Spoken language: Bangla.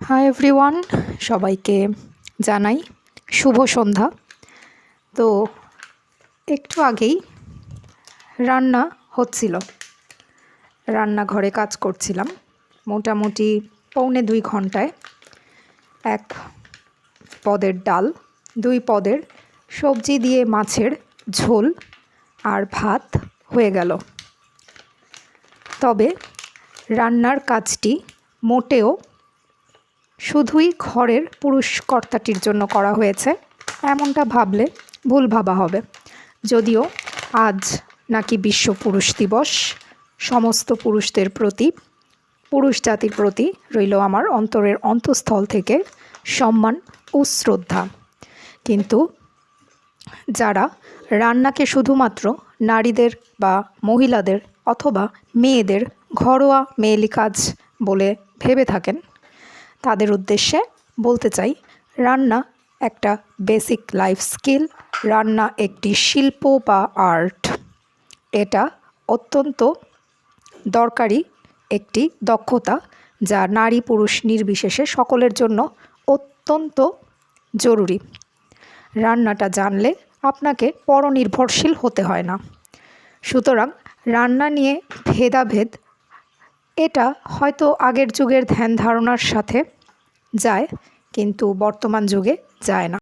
হাই এভরিওয়ান, সবাইকে জানাই শুভ সন্ধ্যা। তো একটু আগেই রান্না হচ্ছিল, রান্নাঘরে কাজ করছিলাম। মোটামুটি 1.25 ঘন্টায় 1 পদের ডাল, 2 পদের সবজি দিয়ে মাছের ঝোল আর ভাত হয়ে গেল। তবে রান্নার কাজটি মোটেও শুধুই ঘরের পুরুষ কর্তাটির জন্য করা হয়েছে এমনটা ভাবলে ভুল ভাবা হবে। যদিও আজ নাকি বিশ্ব পুরুষ দিবস, সমস্ত পুরুষদের প্রতি, পুরুষ জাতির প্রতি রইল আমার অন্তরের অন্তঃস্থল থেকে সম্মান ও শ্রদ্ধা। কিন্তু যারা রান্নাকে শুধুমাত্র নারীদের বা মহিলাদের অথবা মেয়েদের ঘরোয়া মেয়েলি কাজ বলে ভেবে থাকেন, তাদের উদ্দেশ্যে বলতে চাই, রান্না একটা বেসিক লাইফ স্কিল, রান্না একটি শিল্প বা আর্ট। এটা অত্যন্ত দরকারি একটি দক্ষতা, যা নারী পুরুষ নির্বিশেষে সকলের জন্য অত্যন্ত জরুরি। রান্নাটা জানলে আপনাকে পরনির্ভরশীল হতে হয় না। সুতরাং রান্না নিয়ে ভেদাভেদ, এটা হয়তো আগের যুগের ধ্যান ধারণার সাথে যায়, কিন্তু বর্তমান যুগে যায় না।